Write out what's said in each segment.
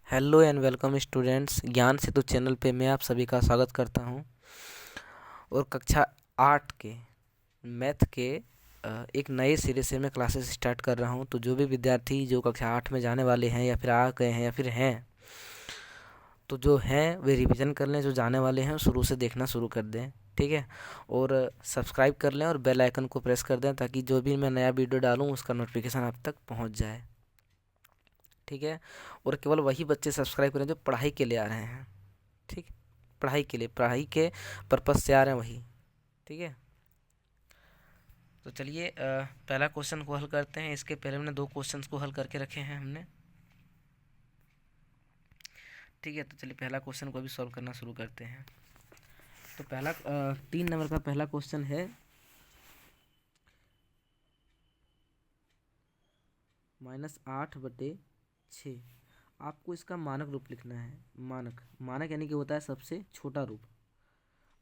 Hello and welcome students. ज्ञान सेतु channel पे मैं आप सभी का स्वागत करता हूं और कक्षा 8 के मैथ के एक नए सिरे से मैं क्लासेस स्टार्ट कर रहा हूं। तो जो भी विद्यार्थी जो कक्षा 8 में जाने वाले हैं या फिर आ गए हैं या फिर हैं, तो जो हैं वे रिवीजन कर लें, जो जाने वाले हैं शुरू से देखना शुरू कर दें, ठीक है। और सब्सक्राइब कर लें और बेल आइकन को प्रेस कर दें ताकि जो भी मैं नया वीडियो डालूँ उसका नोटिफिकेशन आप तक पहुँच जाए, ठीक है। और केवल वही बच्चे सब्सक्राइब करें जो पढ़ाई के लिए आ रहे हैं, ठीक। पढ़ाई के लिए, पढ़ाई के पर्पस से आ रहे हैं वही, ठीक है। तो चलिए पहला क्वेश्चन को हल करते हैं। इसके पहले हमने दो क्वेश्चंस को हल करके रखे हैं हमने, ठीक है। तो चलिए पहला क्वेश्चन को भी सॉल्व करना शुरू करते हैं। तो पहला 3 नंबर का पहला क्वेश्चन है -8/6। आपको इसका मानक रूप लिखना है। मानक मानक यानी कि होता है सबसे छोटा रूप।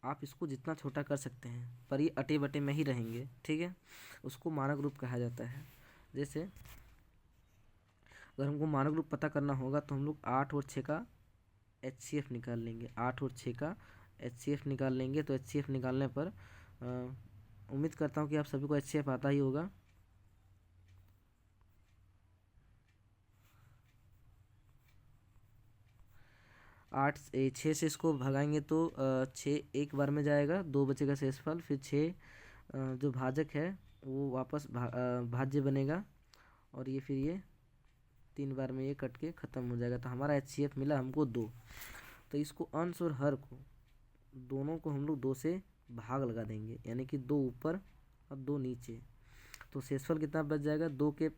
आप इसको जितना छोटा कर सकते हैं पर ये अटे बटे में ही रहेंगे, ठीक है। उसको मानक रूप कहा जाता है। जैसे अगर हमको मानक रूप पता करना होगा तो हम लोग 8 और 6 का HCF निकाल लेंगे। 8 और 6 का HCF निकाल लेंगे। तो HCF निकालने पर उम्मीद करता हूँ कि आप सभी को HCF आता ही होगा। 6 से इसको भगाएंगे तो 6 एक बार में जाएगा, 2 बचेगा शेषफल। फिर 6 जो भाजक है वो वापस भाज्य बनेगा और ये फिर ये 3 बार में ये कट के ख़त्म हो जाएगा। तो हमारा HCF मिला हमको 2। तो इसको अंश और हर को दोनों को हम लोग 2 से भाग लगा देंगे, यानी कि 2 ऊपर और 2 नीचे। तो शेषफल कितना बच जाएगा? 2 के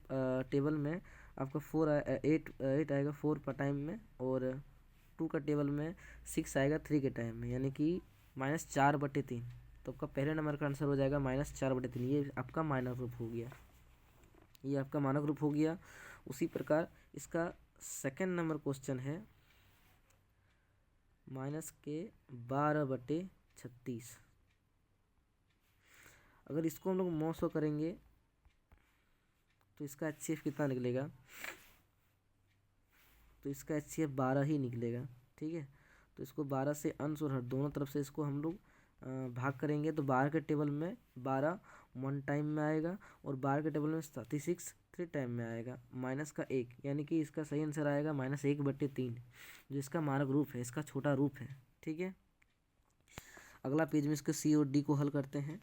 टेबल में आपका 8 आएगा 4 पर टाइम में, और 2 का टेबल में 6 आएगा 3 के टाइम में, यानी कि -4/3। तो आपका पहले नंबर का आंसर हो जाएगा -4/3। ये आपका मानक रूप हो गया, ये आपका मानक रूप हो गया। उसी प्रकार इसका सेकंड नंबर क्वेश्चन है -12/36। अगर इसको हम लोग 900 करेंगे तो इसका HCF कितना निकलेगा? तो इसका HCF 12 ही निकलेगा, ठीक है। तो इसको 12 से अंश और हर दोनों तरफ से इसको हम लोग भाग करेंगे तो 12 के टेबल में 12 1 टाइम में आएगा और 12 के टेबल में 36 3 टाइम में आएगा। माइनस का 1, यानी कि इसका सही आंसर आएगा -1/3, जो इसका मानक रूप है, इसका छोटा रूप है, ठीक है। अगला पेज में इसके C और D को हल करते हैं।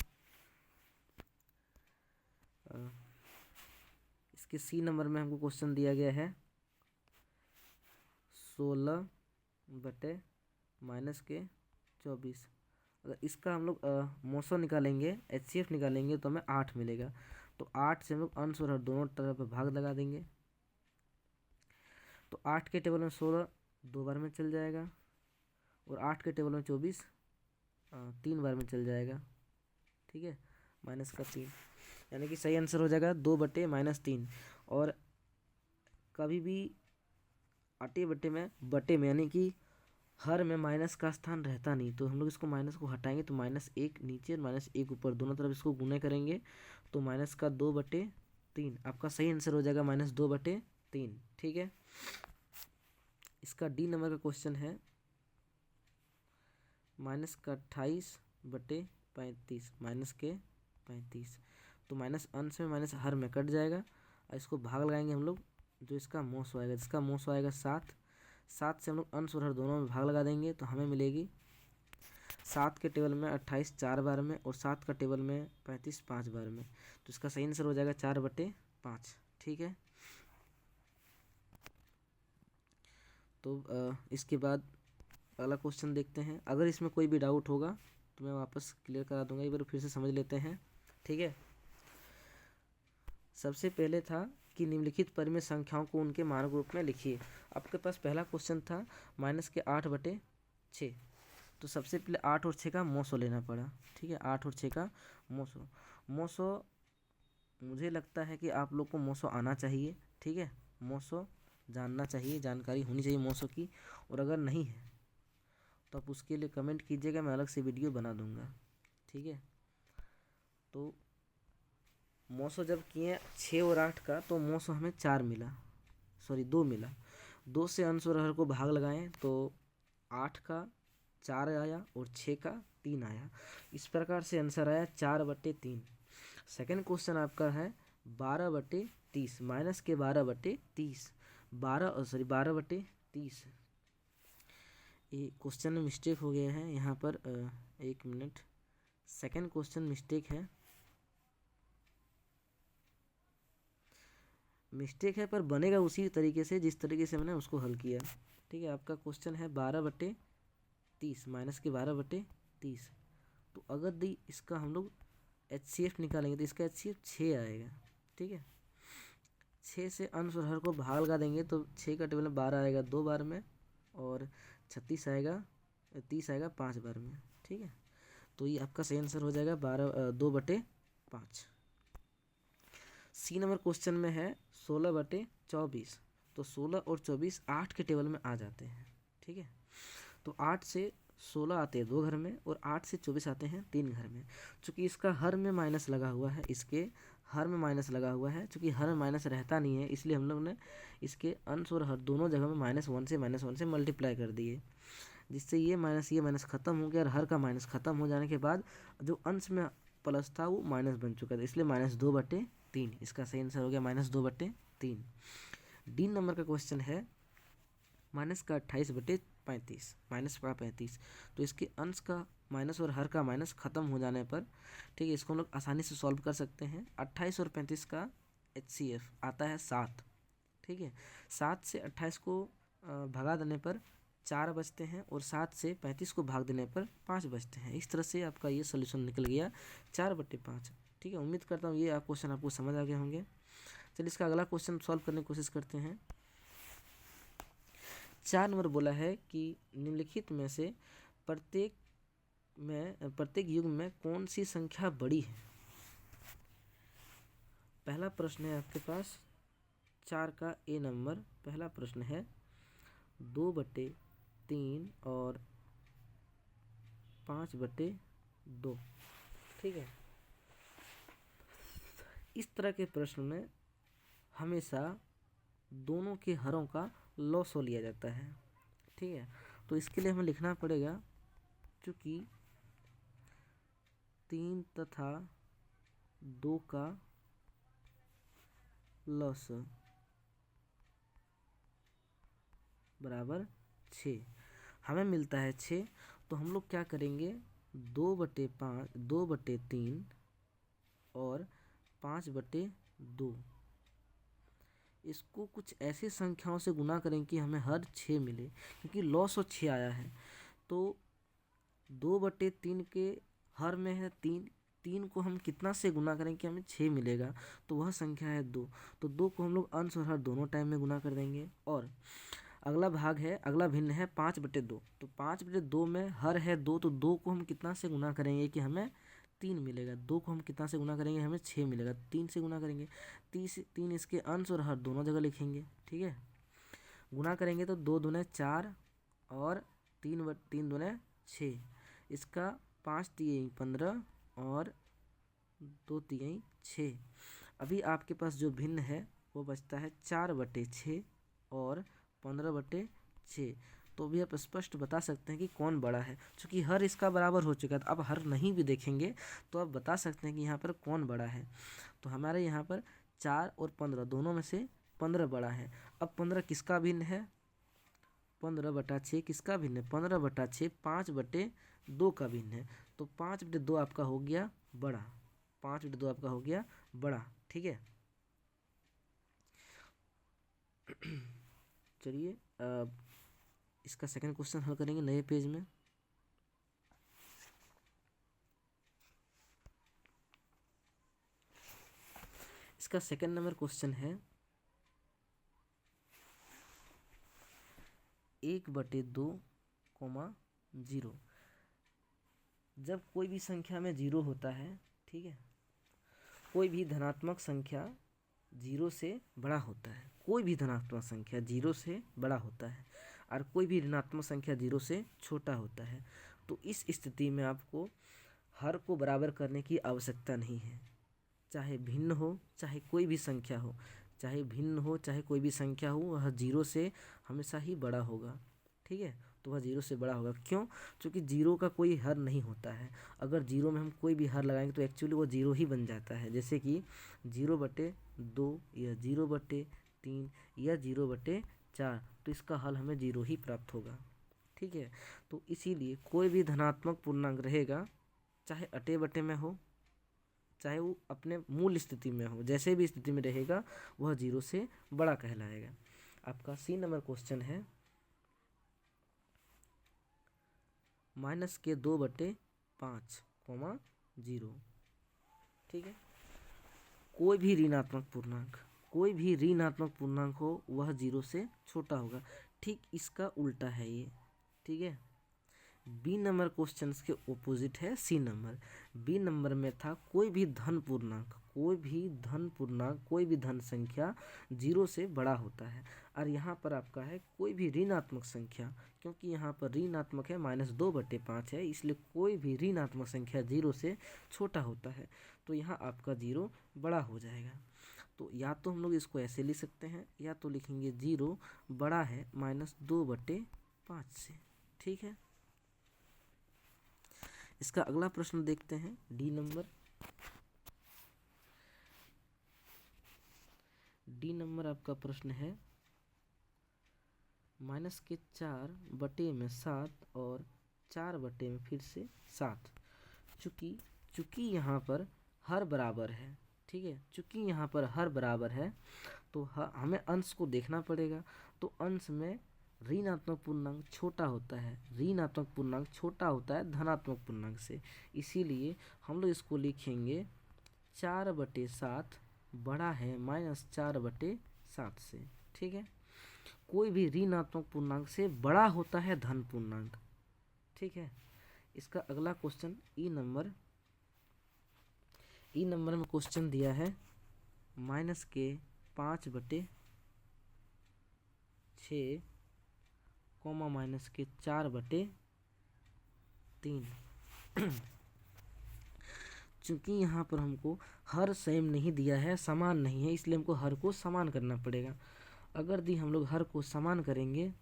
इसके C नंबर में हमको क्वेश्चन दिया गया है 16/-24। अगर इसका हम लोग मोसो निकालेंगे, HCF निकालेंगे तो हमें 8 मिलेगा। तो 8 से हम लोग अंश और हर दोनों तरफ भाग लगा देंगे। तो 8 के टेबल में 16 2 बार में चल जाएगा और 8 के टेबल में 24 3 बार में चल जाएगा, ठीक है। -3, यानी कि सही आंसर हो जाएगा 2/-3। और कभी भी अटे बटे में यानी कि हर में माइनस का स्थान रहता नहीं, तो हम लोग इसको माइनस को हटाएंगे तो -1 नीचे और -1 ऊपर, दोनों तरफ इसको गुणे करेंगे तो माइनस का 2/3। आपका सही आंसर हो जाएगा -2/3, ठीक है। इसका D नंबर का क्वेश्चन है -28/35, -35। तो माइनस अंश में माइनस हर में कट जाएगा और इसको भाग लगाएंगे हम लोग, जो इसका मोसो आएगा, जिसका मोसो आएगा 7। 7 से हम लोग अंश और हर दोनों में भाग लगा देंगे तो हमें मिलेगी 7 के टेबल में 28 4 बार में और 7 का टेबल में 35 5 बार में। तो इसका सही आंसर हो जाएगा 4/5, ठीक है। तो इसके बाद अगला क्वेश्चन देखते हैं। अगर इसमें कोई भी डाउट होगा तो मैं वापस क्लियर करा दूंगा, एक बार फिर से समझ लेते हैं, ठीक है। सबसे पहले था कि निम्नलिखित परिमेय संख्याओं को उनके मानक रूप में लिखिए। आपके पास पहला क्वेश्चन था -8/6। तो सबसे पहले 8 और 6 का मोसो लेना पड़ा, ठीक है। 8 और 6 का मोसो मुझे लगता है कि आप लोग को मोसो आना चाहिए, ठीक है। मोसो जानना चाहिए, जानकारी होनी चाहिए मोसो की। और अगर नहीं है तो आप उसके लिए कमेंट कीजिएगा, मैं अलग से वीडियो बना दूंगा, ठीक है। तो मोसो जब किए 6 और 8 का तो मोसो हमें 4 मिला, सॉरी 2 मिला। 2 से अंश और हर को भाग लगाएं तो 8 का 4 आया और 6 का 3 आया। इस प्रकार से आंसर आया 4/3। सेकेंड क्वेश्चन आपका है 12/30 माइनस के 12/30 12/30। ये क्वेश्चन में मिस्टेक हो गया है यहाँ पर। 1 मिनट, सेकेंड क्वेश्चन मिस्टेक है पर बनेगा उसी तरीके से जिस तरीके से मैंने उसको हल किया। ठीक है, आपका क्वेश्चन है 12/30 माइनस के 12/30। तो अगर दी इसका हम लोग HCF निकालेंगे तो इसका HCF 6 आएगा। ठीक है, 6 से अंश और हर को भाग लगा देंगे तो 6 का टेबल में 12 आएगा 2 बार में, और 36 आएगा 30 आएगा 5 बार में। ठीक है, तो ये आपका सही आंसर हो जाएगा 2/5। सी नंबर क्वेश्चन में है 16/24। तो 16 और 24 8 के टेबल में आ जाते हैं। ठीक है, तो 8 से 16 आते हैं 2 घर में और 8 से 24 आते हैं 3 घर में। चूँकि इसका हर में माइनस लगा हुआ है, इसके हर में माइनस लगा हुआ है, चूँकि हर में माइनस रहता नहीं है इसलिए हम लोग ने इसके अंश और हर दोनों जगह में -1 से मल्टीप्लाई कर दिए, जिससे ये माइनस ख़त्म हो गया और हर का माइनस ख़त्म हो जाने के बाद जो अंश में प्लस था वो माइनस बन चुका था, इसलिए -2/3। इसका सही आंसर हो गया -2/3। डी नंबर का क्वेश्चन है माइनस का 28/35 माइनस का 35। तो इसके अंश का माइनस और हर का माइनस ख़त्म हो जाने पर, ठीक है, इसको हम लोग आसानी से सॉल्व कर सकते हैं। 28 और 35 का HCF आता है 7। ठीक है, 7 से 28 को भगा देने पर 4 बचते हैं और 7 से 35 को भाग देने पर 5 बचते हैं। इस तरह से आपका ये सोल्यूशन निकल गया 4/5। ठीक है, उम्मीद करता हूँ ये क्वेश्चन आपको समझ आ गए होंगे। चलिए इसका अगला क्वेश्चन सॉल्व करने की कोशिश करते हैं। 4 नंबर बोला है कि निम्नलिखित में से प्रत्येक युग्म में कौन सी संख्या बड़ी है। पहला प्रश्न है आपके पास 4 का ए नंबर। पहला प्रश्न है 2/3 और 5/2। ठीक है, इस तरह के प्रश्न में हमेशा दोनों के हरों का लॉस लिया जाता है। ठीक है, तो इसके लिए हमें लिखना पड़ेगा क्योंकि 3 तथा 2 का लॉस बराबर 6 हमें मिलता है 6। तो हम लोग क्या करेंगे 2/3 और 5/2 इसको कुछ ऐसी संख्याओं से गुना करें कि हमें हर 6 मिले, क्योंकि लॉस और 6 आया है। तो 2/3 के हर में है 3, 3 को हम कितना से गुना करें कि हमें 6 मिलेगा, तो वह संख्या है 2। तो 2 को हम लोग अंश और हर दोनों टाइम में गुना कर देंगे। और अगला भिन्न है 5/2। तो 5/2 में हर है 2, तो 2 को हम कितना से गुना करेंगे कि हमें 3 मिलेगा। 2 को हम कितना से गुना करेंगे हमें 6 मिलेगा, 3 से गुना करेंगे। 3 इसके अंश और हर दोनों जगह लिखेंगे। ठीक है, गुना करेंगे तो 2 दूने 4 और 3 दूने 6। इसका 5 तिहाई 15 और 2 तिहाई 6। अभी आपके पास जो भिन्न है वो बचता है 4/6 और 15/6। तो भी आप स्पष्ट बता सकते हैं कि कौन बड़ा है, क्योंकि हर इसका बराबर हो चुका है। अब हर नहीं भी देखेंगे तो आप बता सकते हैं कि यहाँ पर कौन बड़ा है। तो हमारे यहाँ पर 4 और 15 दोनों में से 15 बड़ा है। अब 15 किसका भिन्न है, 15/6 किसका भिन्न है, 15/6 5/2 का भिन्न है। तो 5/2 आपका हो गया बड़ा, 5/2 आपका हो गया बड़ा। ठीक है, चलिए इसका सेकंड क्वेश्चन हल करेंगे नए पेज में। इसका सेकंड नंबर क्वेश्चन है 1/2, जब कोई भी संख्या में 0 होता है, ठीक है, कोई भी धनात्मक संख्या 0 से बड़ा होता है, कोई भी धनात्मक संख्या 0 से बड़ा होता है और कोई भी ऋणात्मक संख्या 0 से छोटा होता है, तो इस स्थिति में आपको हर को बराबर करने की आवश्यकता नहीं है। चाहे भिन्न हो चाहे कोई भी संख्या हो, चाहे भिन्न हो चाहे कोई भी संख्या हो, वह 0 से हमेशा ही बड़ा होगा। ठीक है, तो वह जीरो से बड़ा होगा। क्यों? क्योंकि जीरो का कोई हर नहीं होता है। अगर जीरो में हम कोई भी हर लगाएंगे तो एक्चुअली वो जीरो ही बन जाता है। जैसे कि 0/2 या 0/3 या 0/4, तो इसका हल हमें जीरो ही प्राप्त होगा। ठीक है, तो इसीलिए कोई भी धनात्मक पूर्णांक रहेगा, चाहे अटे बटे में हो, चाहे वो अपने मूल स्थिति में हो, जैसे भी स्थिति में रहेगा वह जीरो से बड़ा कहलाएगा। आपका सी नंबर क्वेश्चन है -2/5, 0। ठीक है, कोई भी ऋणात्मक पूर्णांक हो वह जीरो से छोटा होगा। ठीक इसका उल्टा है ये। ठीक है, बी नंबर क्वेश्चन के ओपोजिट है सी नंबर। बी नंबर में था कोई भी धन संख्या जीरो से बड़ा होता है, और यहाँ पर आपका है कोई भी ऋणात्मक संख्या, क्योंकि यहाँ पर ऋणात्मक है, -2/5 है, इसलिए कोई भी ऋणात्मक संख्या जीरो से छोटा होता है, तो यहाँ आपका जीरो बड़ा हो जाएगा। तो या तो हम लोग इसको ऐसे लिख सकते हैं, या तो लिखेंगे जीरो बड़ा है -2/5 से। ठीक है, इसका अगला प्रश्न देखते हैं, डी नंबर आपका प्रश्न है -4/7 और 4/, में फिर से 7। चूंकि यहाँ पर हर बराबर है। ठीक है, चूंकि यहाँ पर हर बराबर है तो हमें अंश को देखना पड़ेगा। तो अंश में ऋणात्मक पूर्णांक छोटा होता है, धनात्मक पूर्णांक से, इसीलिए हम लोग इसको लिखेंगे 4/7 बड़ा है -4/7 से। ठीक है, कोई भी ऋणात्मक पूर्णांक से बड़ा होता है धन पूर्णांक। ठीक है, इसका अगला क्वेश्चन ई नंबर में क्वेश्चन दिया है -5/6, -4/3। चूंकि यहाँ पर हमको हर सेम नहीं दिया है, समान नहीं है, इसलिए हमको हर को समान करना पड़ेगा। अगर हम लोग हर को समान करेंगे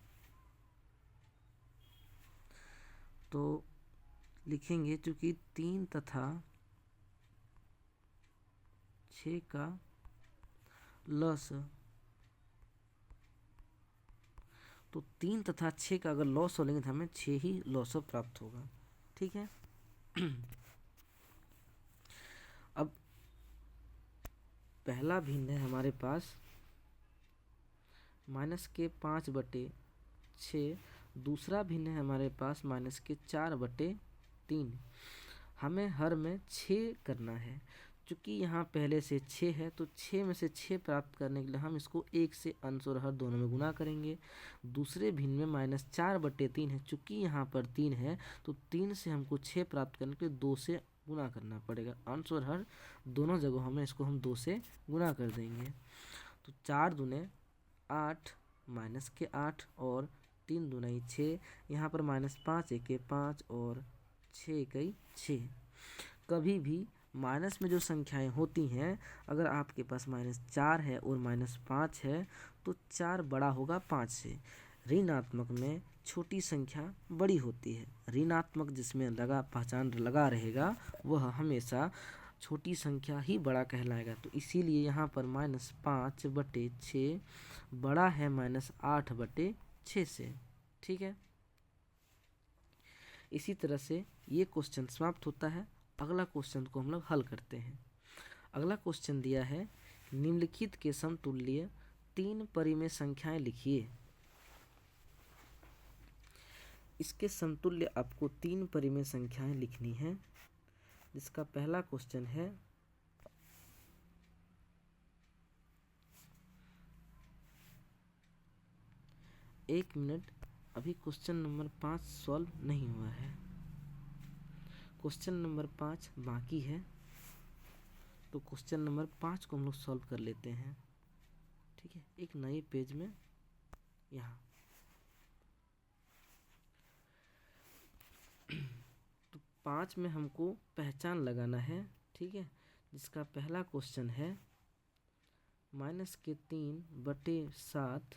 तो लिखेंगे चूंकि 3 तथा 6 का लॉस, तो 3 तथा 6 का अगर लॉस हो लेंगे तो हमें 6 ही लॉस प्राप्त होगा। ठीक है, अब पहला भिन्न है हमारे पास -5/6, दूसरा भिन्न है हमारे पास -4/3। हमें हर में 6 करना है। चूँकि यहाँ पहले से 6 है तो 6 में से 6 प्राप्त करने के लिए हम इसको 1 से अंश और हर दोनों में गुना करेंगे। दूसरे भिन्न में -4/3 है, चूँकि यहाँ पर 3 है तो 3 से हमको 6 प्राप्त करने के लिए 2 से गुना करना पड़ेगा। अंश और हर दोनों जगहों में इसको हम 2 से गुना कर देंगे। तो 4 दूने 8 -8 और 3 दूनी 6, यहाँ पर -5 1 5 और 6 1 6। कभी भी माइनस में जो संख्याएं होती हैं, अगर आपके पास -4 है और -5 है तो 4 बड़ा होगा 5 से। ऋणात्मक में छोटी संख्या बड़ी होती है, ऋणात्मक जिसमें पहचान लगा रहेगा वह हमेशा छोटी संख्या ही बड़ा कहलाएगा। तो इसीलिए यहाँ पर -5/6 बड़ा है -8/6 से। ठीक है, इसी तरह से ये क्वेश्चन समाप्त होता है। अगला क्वेश्चन को हम लोग हल करते हैं। अगला क्वेश्चन दिया है निम्नलिखित के समतुल्य 3 परिमेय संख्याएं लिखिए। इसके समतुल्य आपको 3 परिमेय संख्याएं लिखनी है, जिसका पहला क्वेश्चन है एक मिनट, अभी क्वेश्चन नंबर 5 सॉल्व नहीं हुआ है, क्वेश्चन नंबर 5 बाकी है। तो क्वेश्चन नंबर 5 को हम लोग सॉल्व कर लेते हैं। ठीक है, एक नए पेज में यहाँ तो 5 में हमको पहचान लगाना है। ठीक है, जिसका पहला क्वेश्चन है -3/7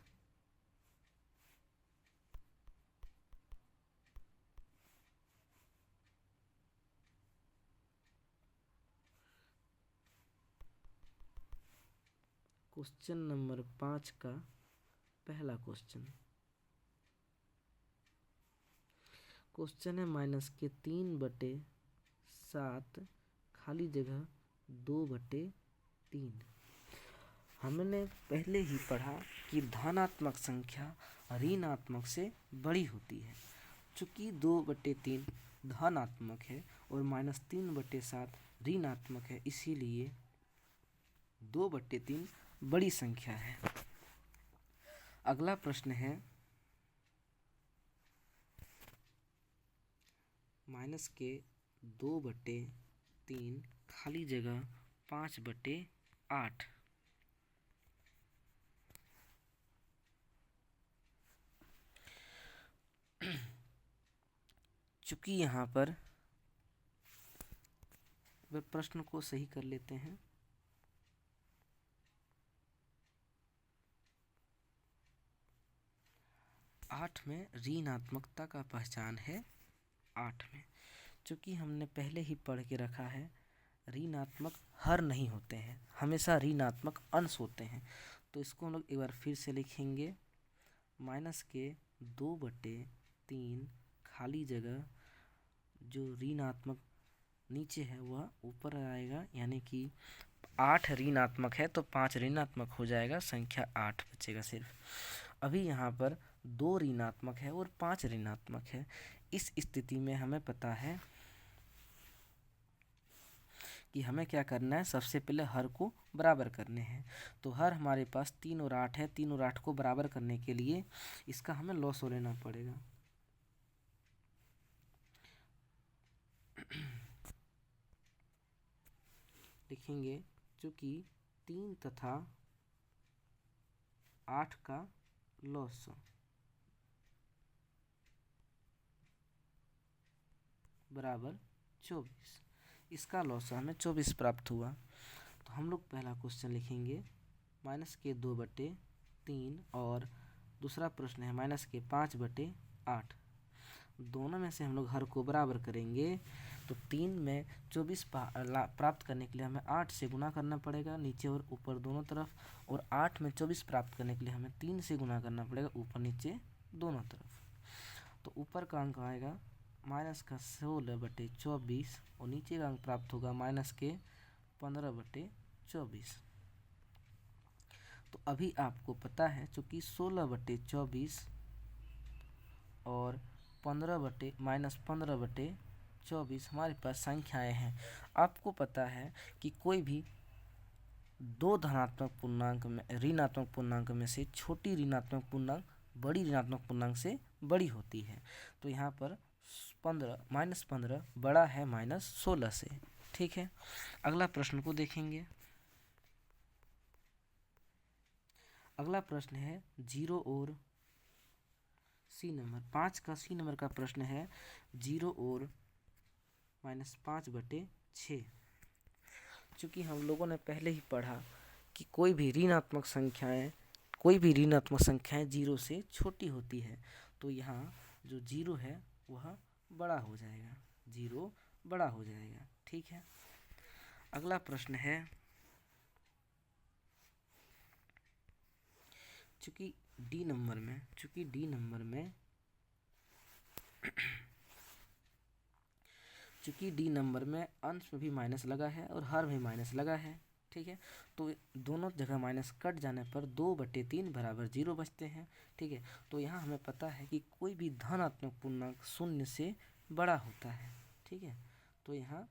क्वेश्चन नंबर 5 का पहला क्वेश्चन है -3/7 खाली जगह 2/3। हमने पहले ही पढ़ा कि धनात्मक संख्या ऋणात्मक से बड़ी होती है। चूँकि 2/3 धनात्मक है और -3/7 ऋणात्मक है, इसीलिए 2/3 बड़ी संख्या है। अगला प्रश्न है -2/3 खाली जगह 5/8। चूँकि यहाँ पर प्रश्न को सही कर लेते हैं। आठ में ऋणात्मकता का पहचान है। 8 में चूँकि हमने पहले ही पढ़ के रखा है, ऋणात्मक हर नहीं होते हैं, हमेशा ऋणात्मक अंश होते हैं। तो इसको हम लोग एक बार फिर से लिखेंगे। -2/3 खाली जगह जो ऋणात्मक नीचे है वह ऊपर आएगा, यानी कि 8 ऋणात्मक है तो 5 ऋणात्मक हो जाएगा, संख्या 8 बचेगा सिर्फ। अभी यहाँ पर 2 ऋणात्मक है और 5 ऋणात्मक है। इस स्थिति में हमें पता है कि हमें क्या करना है, सबसे पहले हर को बराबर करने हैं। तो हर हमारे पास 3 और 8 है। 3 और 8 को बराबर करने के लिए इसका हमें लॉसो लेना पड़ेगा। लिखेंगे चूँकि 3 तथा 8 का लॉस बराबर 24। इसका लॉस हमें 24 प्राप्त हुआ। तो हम लोग पहला क्वेश्चन लिखेंगे -2/3 और दूसरा प्रश्न है -5/8। दोनों में से हम लोग हर को बराबर करेंगे। तो 3 में 24 प्राप्त करने के लिए हमें 8 से गुना करना पड़ेगा नीचे और ऊपर दोनों तरफ, और 8 में 24 प्राप्त करने के लिए हमें 3 से गुना करना पड़ेगा ऊपर नीचे दोनों तरफ। तो ऊपर का अंक आएगा -16/24 और नीचे का अंक प्राप्त होगा -15/24। तो अभी आपको पता है चूँकि 16/24 और -15/24 हमारे पास संख्याएं हैं। आपको पता है कि कोई भी दो धनात्मक पूर्णांक में ऋणात्मक पूर्णांक में से छोटी ऋणात्मक पूर्णांक बड़ी ऋणात्मक पूर्णांक से बड़ी होती है। तो यहाँ पर -15 बड़ा है -16 से। ठीक है, अगला प्रश्न को देखेंगे। अगला प्रश्न है 0 और सी नंबर 5 का सी नंबर का प्रश्न है 0 और -5/6। चूँकि हम लोगों ने पहले ही पढ़ा कि कोई भी ऋणात्मक संख्याएं 0 से छोटी होती है, तो यहाँ जो 0 है वह बड़ा हो जाएगा, 0 बड़ा हो जाएगा। ठीक है, अगला प्रश्न है चूँकि डी नंबर में अंश में भी माइनस लगा है और हर में माइनस लगा है। ठीक है, तो दोनों जगह माइनस कट जाने पर 2/3 बराबर 0 बचते हैं। ठीक है, तो यहाँ हमें पता है कि कोई भी धनात्मक पूर्णांक 0 से बड़ा होता है। ठीक है, तो यहाँ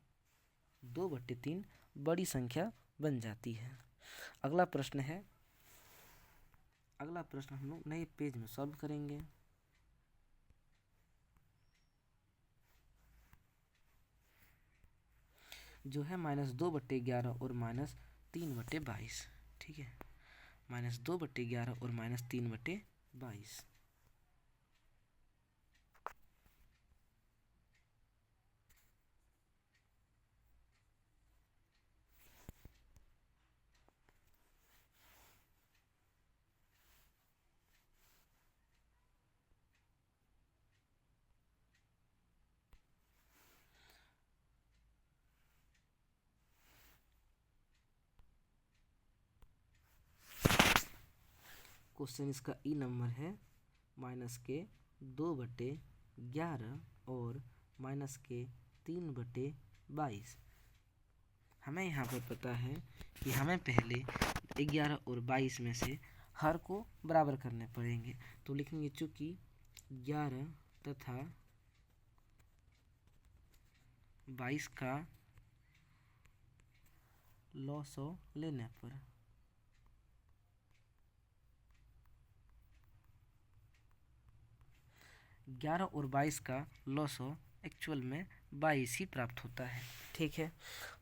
2/3 बड़ी संख्या बन जाती है। अगला प्रश्न हम लोग नए पेज में सॉल्व करेंगे। जो है -2/11 और -3/22। ठीक है, -2/11 और -3/22। क्वेश्चन इसका ई नंबर है -2/11 और -3/22। हमें यहाँ पर पता है कि हमें पहले 11 और 22 में से हर को बराबर करने पड़ेंगे। तो लिखेंगे चूँकि 11 तथा 22 का लॉसो लेने पर 11 और 22 का लॉसो एक्चुअल में 22 ही प्राप्त होता है। ठीक है,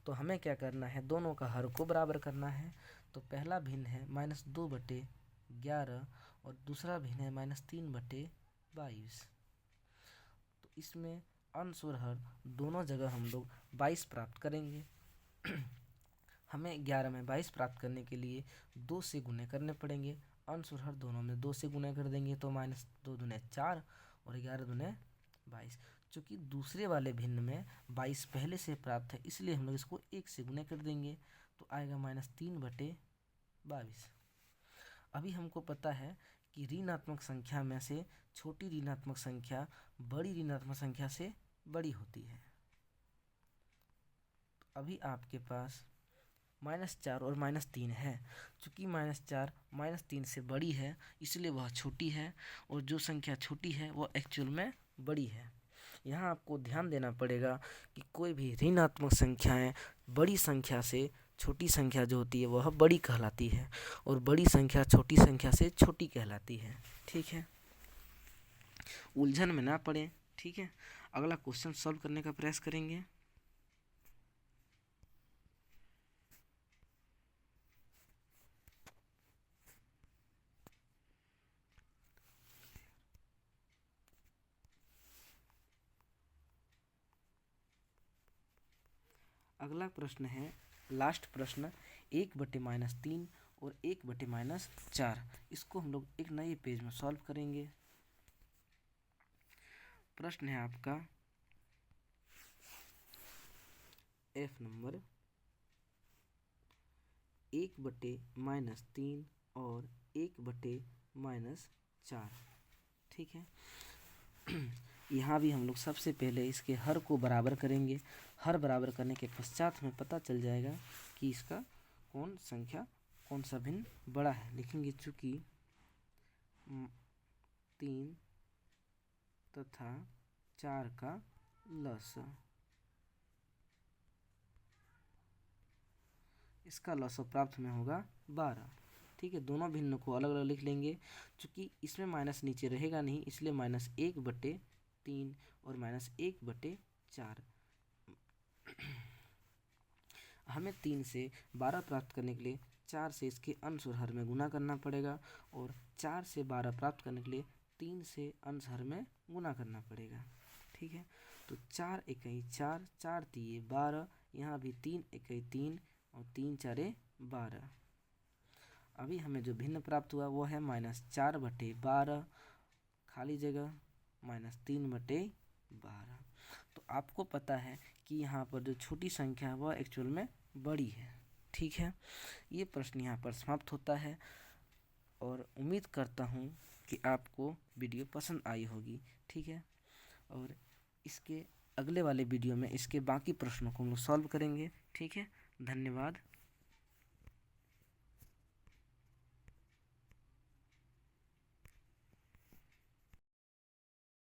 तो हमें क्या करना है, दोनों का हर को बराबर करना है। तो पहला भिन्न है -2/11 और दूसरा भिन्न है -3/22। तो इसमें अंश और हर दोनों जगह हम लोग 22 प्राप्त करेंगे। हमें 11 में 22 प्राप्त करने के लिए 2 से गुणे करने पड़ेंगे। अंश और हर दोनों में 2 से गुणे कर देंगे तो -2 दूने 4 और 11 दूने 22। चूँकि दूसरे वाले भिन्न में 22 पहले से प्राप्त है, इसलिए हम लोग इसको 1 से गुणे कर देंगे तो आएगा -3/22। अभी हमको पता है कि ऋणात्मक संख्या में से छोटी ऋणात्मक संख्या बड़ी ऋणात्मक संख्या से बड़ी होती है। तो अभी आपके पास -4 और -3 है। चूँकि -4 -3 से बड़ी है, इसलिए वह छोटी है, और जो संख्या छोटी है वह एक्चुअल में बड़ी है। यहाँ आपको ध्यान देना पड़ेगा कि कोई भी ऋणात्मक संख्याएं बड़ी संख्या से छोटी संख्या जो होती है वह बड़ी कहलाती है, और बड़ी संख्या छोटी संख्या से छोटी कहलाती है। ठीक है, उलझन में ना पड़े। ठीक है, अगला क्वेश्चन सॉल्व करने का प्रयास करेंगे। अगला प्रश्न है, लास्ट प्रश्न, 1/-3 और 1/-4। इसको हम लोग एक नए पेज में सॉल्व करेंगे। प्रश्न है आपका F नंबर 1/-3 और 1/-4। ठीक है, यहाँ भी हम लोग सबसे पहले इसके हर को बराबर करेंगे। हर बराबर करने के पश्चात हमें पता चल जाएगा कि इसका कौन सा भिन्न बड़ा है। लिखेंगे चूँकि 3 तथा 4 का लॉस, इसका लॉस प्राप्त में होगा 12। ठीक है, दोनों भिन्न को अलग अलग लिख लेंगे। चूँकि इसमें माइनस नीचे रहेगा नहीं, इसलिए -1/3 और -1/4। हमें 3 से 12 प्राप्त करने के लिए 4 से इसके अंश और हर में गुना करना पड़ेगा, और 4 से 12 प्राप्त करने के लिए 3 से अंश हर में गुना करना पड़ेगा। ठीक है, तो 4 × 4, 4 × 3 12, यहाँ भी 3 × 3 और 3 × 4 12। अभी हमें जो भिन्न प्राप्त हुआ वो है -4/12, खाली जगह -3/12। तो आपको पता है कि यहाँ पर जो छोटी संख्या है वह एक्चुअल में बड़ी है। ठीक है, ये प्रश्न यहाँ पर समाप्त होता है, और उम्मीद करता हूँ कि आपको वीडियो पसंद आई होगी। ठीक है, और इसके अगले वाले वीडियो में इसके बाकी प्रश्नों को हम लोग सॉल्व करेंगे। ठीक है, धन्यवाद।